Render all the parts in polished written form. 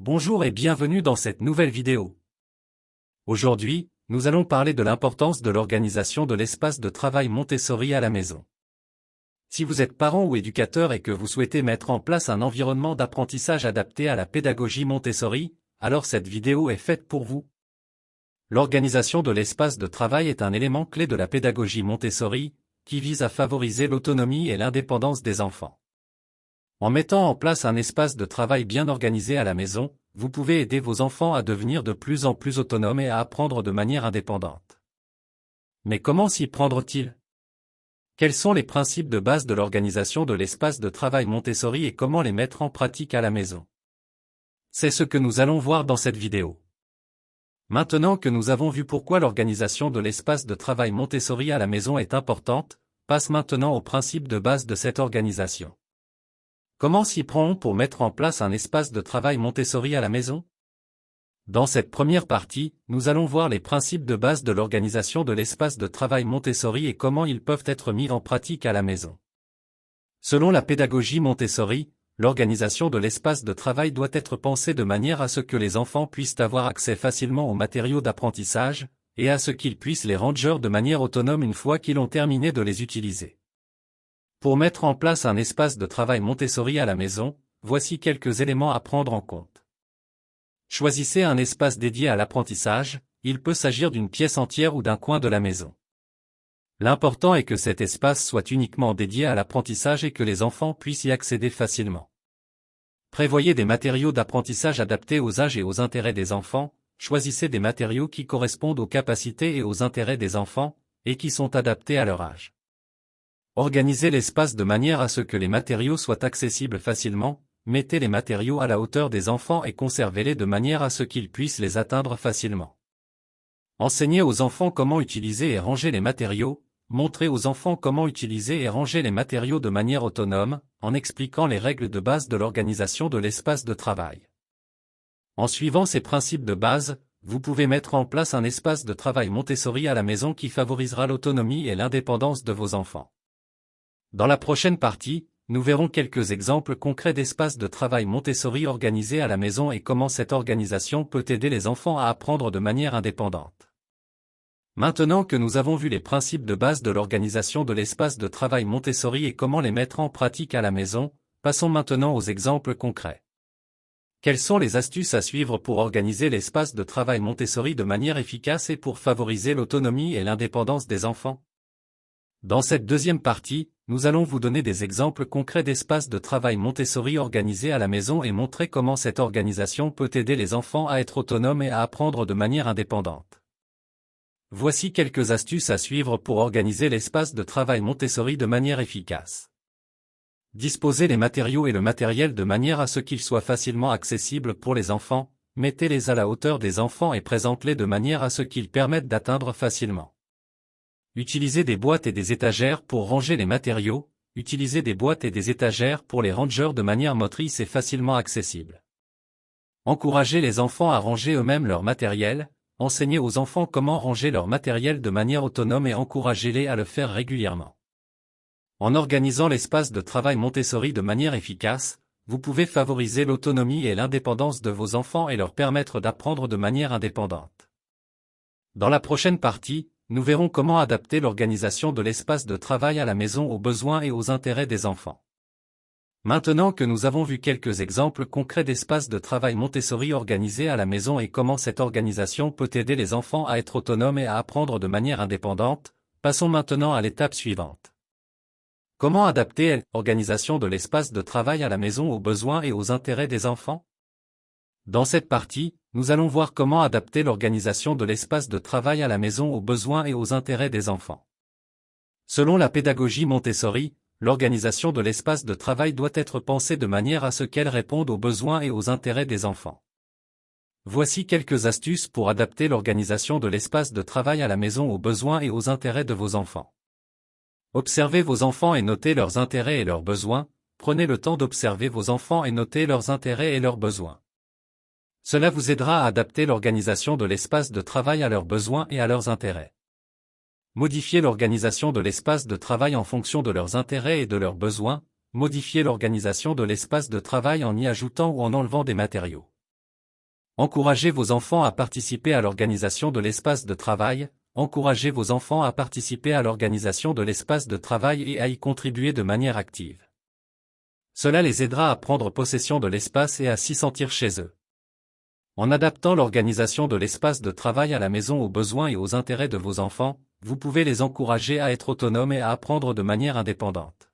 Bonjour et bienvenue dans cette nouvelle vidéo. Aujourd'hui, nous allons parler de l'importance de l'organisation de l'espace de travail Montessori à la maison. Si vous êtes parent ou éducateur et que vous souhaitez mettre en place un environnement d'apprentissage adapté à la pédagogie Montessori, alors cette vidéo est faite pour vous. L'organisation de l'espace de travail est un élément clé de la pédagogie Montessori, qui vise à favoriser l'autonomie et l'indépendance des enfants. En mettant en place un espace de travail bien organisé à la maison, vous pouvez aider vos enfants à devenir de plus en plus autonomes et à apprendre de manière indépendante. Mais comment s'y prendre-t-il? Quels sont les principes de base de l'organisation de l'espace de travail Montessori et comment les mettre en pratique à la maison? C'est ce que nous allons voir dans cette vidéo. Maintenant que nous avons vu pourquoi l'organisation de l'espace de travail Montessori à la maison est importante, passe maintenant aux principes de base de cette organisation. Comment s'y prend-on pour mettre en place un espace de travail Montessori à la maison? Dans cette première partie, nous allons voir les principes de base de l'organisation de l'espace de travail Montessori et comment ils peuvent être mis en pratique à la maison. Selon la pédagogie Montessori, l'organisation de l'espace de travail doit être pensée de manière à ce que les enfants puissent avoir accès facilement aux matériaux d'apprentissage, et à ce qu'ils puissent les ranger de manière autonome une fois qu'ils ont terminé de les utiliser. Pour mettre en place un espace de travail Montessori à la maison, voici quelques éléments à prendre en compte. Choisissez un espace dédié à l'apprentissage, il peut s'agir d'une pièce entière ou d'un coin de la maison. L'important est que cet espace soit uniquement dédié à l'apprentissage et que les enfants puissent y accéder facilement. Prévoyez des matériaux d'apprentissage adaptés aux âges et aux intérêts des enfants, choisissez des matériaux qui correspondent aux capacités et aux intérêts des enfants, et qui sont adaptés à leur âge. Organisez l'espace de manière à ce que les matériaux soient accessibles facilement, mettez les matériaux à la hauteur des enfants et conservez-les de manière à ce qu'ils puissent les atteindre facilement. Enseignez aux enfants comment utiliser et ranger les matériaux, montrez aux enfants comment utiliser et ranger les matériaux de manière autonome, en expliquant les règles de base de l'organisation de l'espace de travail. En suivant ces principes de base, vous pouvez mettre en place un espace de travail Montessori à la maison qui favorisera l'autonomie et l'indépendance de vos enfants. Dans la prochaine partie, nous verrons quelques exemples concrets d'espaces de travail Montessori organisés à la maison et comment cette organisation peut aider les enfants à apprendre de manière indépendante. Maintenant que nous avons vu les principes de base de l'organisation de l'espace de travail Montessori et comment les mettre en pratique à la maison, passons maintenant aux exemples concrets. Quelles sont les astuces à suivre pour organiser l'espace de travail Montessori de manière efficace et pour favoriser l'autonomie et l'indépendance des enfants? Dans cette deuxième partie, nous allons vous donner des exemples concrets d'espaces de travail Montessori organisés à la maison et montrer comment cette organisation peut aider les enfants à être autonomes et à apprendre de manière indépendante. Voici quelques astuces à suivre pour organiser l'espace de travail Montessori de manière efficace. Disposez les matériaux et le matériel de manière à ce qu'ils soient facilement accessibles pour les enfants, mettez-les à la hauteur des enfants et présentez-les de manière à ce qu'ils permettent d'atteindre facilement. Utilisez des boîtes et des étagères pour ranger les matériaux, utilisez des boîtes et des étagères pour les ranger de manière motrice et facilement accessible. Encouragez les enfants à ranger eux-mêmes leur matériel, enseignez aux enfants comment ranger leur matériel de manière autonome et encouragez-les à le faire régulièrement. En organisant l'espace de travail Montessori de manière efficace, vous pouvez favoriser l'autonomie et l'indépendance de vos enfants et leur permettre d'apprendre de manière indépendante. Dans la prochaine partie, nous verrons comment adapter l'organisation de l'espace de travail à la maison aux besoins et aux intérêts des enfants. Maintenant que nous avons vu quelques exemples concrets d'espaces de travail Montessori organisés à la maison et comment cette organisation peut aider les enfants à être autonomes et à apprendre de manière indépendante, passons maintenant à l'étape suivante. Comment adapter l'organisation de l'espace de travail à la maison aux besoins et aux intérêts des enfants? Dans cette partie, nous allons voir comment adapter l'organisation de l'espace de travail à la maison aux besoins et aux intérêts des enfants. Selon la pédagogie Montessori, l'organisation de l'espace de travail doit être pensée de manière à ce qu'elle réponde aux besoins et aux intérêts des enfants. Voici quelques astuces pour adapter l'organisation de l'espace de travail à la maison aux besoins et aux intérêts de vos enfants. Observez vos enfants et notez leurs intérêts et leurs besoins, prenez le temps d'observer vos enfants et notez leurs intérêts et leurs besoins. Cela vous aidera à adapter l'organisation de l'espace de travail à leurs besoins et à leurs intérêts. Modifiez l'organisation de l'espace de travail en fonction de leurs intérêts et de leurs besoins, modifiez l'organisation de l'espace de travail en y ajoutant ou en enlevant des matériaux. Encouragez vos enfants à participer à l'organisation de l'espace de travail. Encouragez vos enfants à participer à l'organisation de l'espace de travail et à y contribuer de manière active. Cela les aidera à prendre possession de l'espace et à s'y sentir chez eux. En adaptant l'organisation de l'espace de travail à la maison aux besoins et aux intérêts de vos enfants, vous pouvez les encourager à être autonomes et à apprendre de manière indépendante.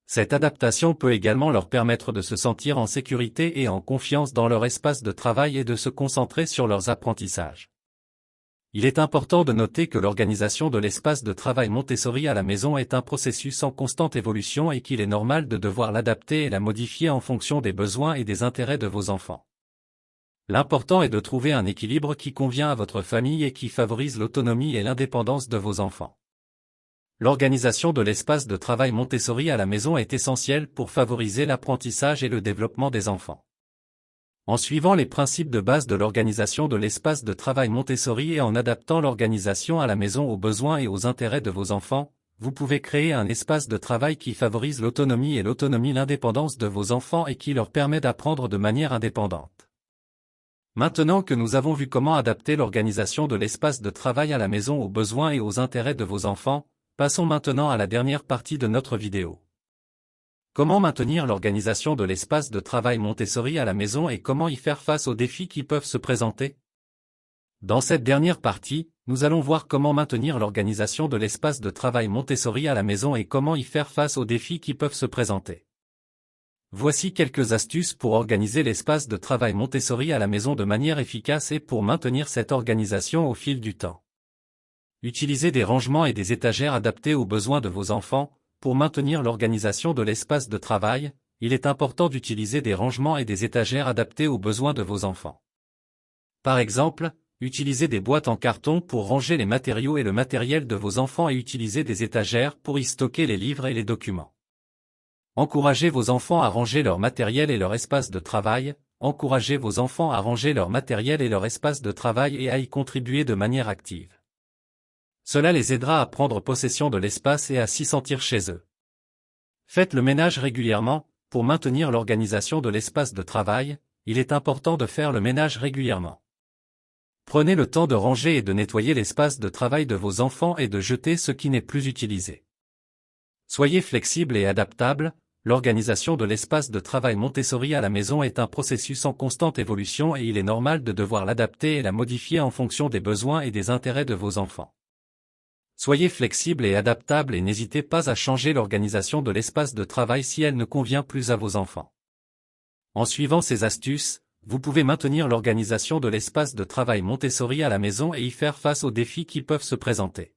Cette adaptation peut également leur permettre de se sentir en sécurité et en confiance dans leur espace de travail et de se concentrer sur leurs apprentissages. Il est important de noter que l'organisation de l'espace de travail Montessori à la maison est un processus en constante évolution et qu'il est normal de devoir l'adapter et la modifier en fonction des besoins et des intérêts de vos enfants. L'important est de trouver un équilibre qui convient à votre famille et qui favorise l'autonomie et l'indépendance de vos enfants. L'organisation de l'espace de travail Montessori à la maison est essentielle pour favoriser l'apprentissage et le développement des enfants. En suivant les principes de base de l'organisation de l'espace de travail Montessori et en adaptant l'organisation à la maison aux besoins et aux intérêts de vos enfants, vous pouvez créer un espace de travail qui favorise l'autonomie et l'indépendance de vos enfants et qui leur permet d'apprendre de manière indépendante. Maintenant que nous avons vu comment adapter l'organisation de l'espace de travail à la maison aux besoins et aux intérêts de vos enfants, passons maintenant à la dernière partie de notre vidéo. Comment maintenir l'organisation de l'espace de travail Montessori à la maison et comment y faire face aux défis qui peuvent se présenter? Dans cette dernière partie, nous allons voir comment maintenir l'organisation de l'espace de travail Montessori à la maison et comment y faire face aux défis qui peuvent se présenter. Voici quelques astuces pour organiser l'espace de travail Montessori à la maison de manière efficace et pour maintenir cette organisation au fil du temps. Utilisez des rangements et des étagères adaptés aux besoins de vos enfants. Pour maintenir l'organisation de l'espace de travail, il est important d'utiliser des rangements et des étagères adaptés aux besoins de vos enfants. Par exemple, utilisez des boîtes en carton pour ranger les matériaux et le matériel de vos enfants et utilisez des étagères pour y stocker les livres et les documents. Encouragez vos enfants à ranger leur matériel et leur espace de travail. Encouragez vos enfants à ranger leur matériel et leur espace de travail et à y contribuer de manière active. Cela les aidera à prendre possession de l'espace et à s'y sentir chez eux. Faites le ménage régulièrement. Pour maintenir l'organisation de l'espace de travail, il est important de faire le ménage régulièrement. Prenez le temps de ranger et de nettoyer l'espace de travail de vos enfants et de jeter ce qui n'est plus utilisé. Soyez flexible et adaptable. L'organisation de l'espace de travail Montessori à la maison est un processus en constante évolution et il est normal de devoir l'adapter et la modifier en fonction des besoins et des intérêts de vos enfants. Soyez flexible et adaptable et n'hésitez pas à changer l'organisation de l'espace de travail si elle ne convient plus à vos enfants. En suivant ces astuces, vous pouvez maintenir l'organisation de l'espace de travail Montessori à la maison et y faire face aux défis qui peuvent se présenter.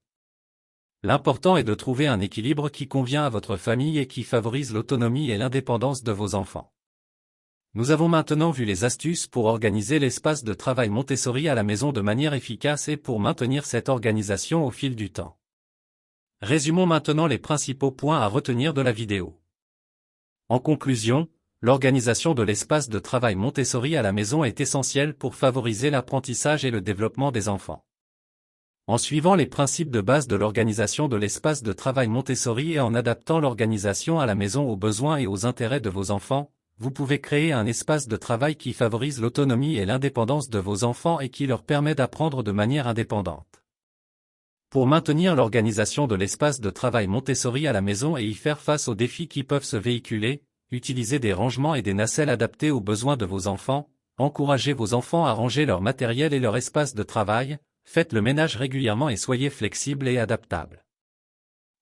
L'important est de trouver un équilibre qui convient à votre famille et qui favorise l'autonomie et l'indépendance de vos enfants. Nous avons maintenant vu les astuces pour organiser l'espace de travail Montessori à la maison de manière efficace et pour maintenir cette organisation au fil du temps. Résumons maintenant les principaux points à retenir de la vidéo. En conclusion, l'organisation de l'espace de travail Montessori à la maison est essentielle pour favoriser l'apprentissage et le développement des enfants. En suivant les principes de base de l'organisation de l'espace de travail Montessori et en adaptant l'organisation à la maison aux besoins et aux intérêts de vos enfants, vous pouvez créer un espace de travail qui favorise l'autonomie et l'indépendance de vos enfants et qui leur permet d'apprendre de manière indépendante. Pour maintenir l'organisation de l'espace de travail Montessori à la maison et y faire face aux défis qui peuvent se véhiculer, utilisez des rangements et des nacelles adaptés aux besoins de vos enfants, encouragez vos enfants à ranger leur matériel et leur espace de travail, faites le ménage régulièrement et soyez flexible et adaptable.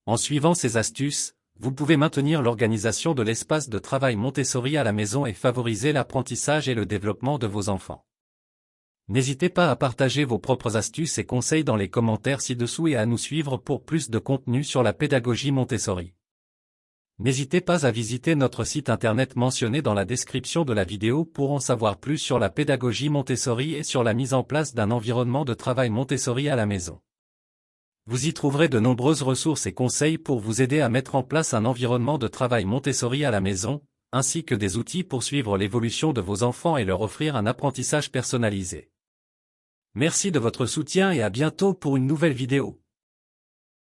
En suivant ces astuces, vous pouvez maintenir l'organisation de l'espace de travail Montessori à la maison et favoriser l'apprentissage et le développement de vos enfants. N'hésitez pas à partager vos propres astuces et conseils dans les commentaires ci-dessous et à nous suivre pour plus de contenu sur la pédagogie Montessori. N'hésitez pas à visiter notre site internet mentionné dans la description de la vidéo pour en savoir plus sur la pédagogie Montessori et sur la mise en place d'un environnement de travail Montessori à la maison. Vous y trouverez de nombreuses ressources et conseils pour vous aider à mettre en place un environnement de travail Montessori à la maison, ainsi que des outils pour suivre l'évolution de vos enfants et leur offrir un apprentissage personnalisé. Merci de votre soutien et à bientôt pour une nouvelle vidéo.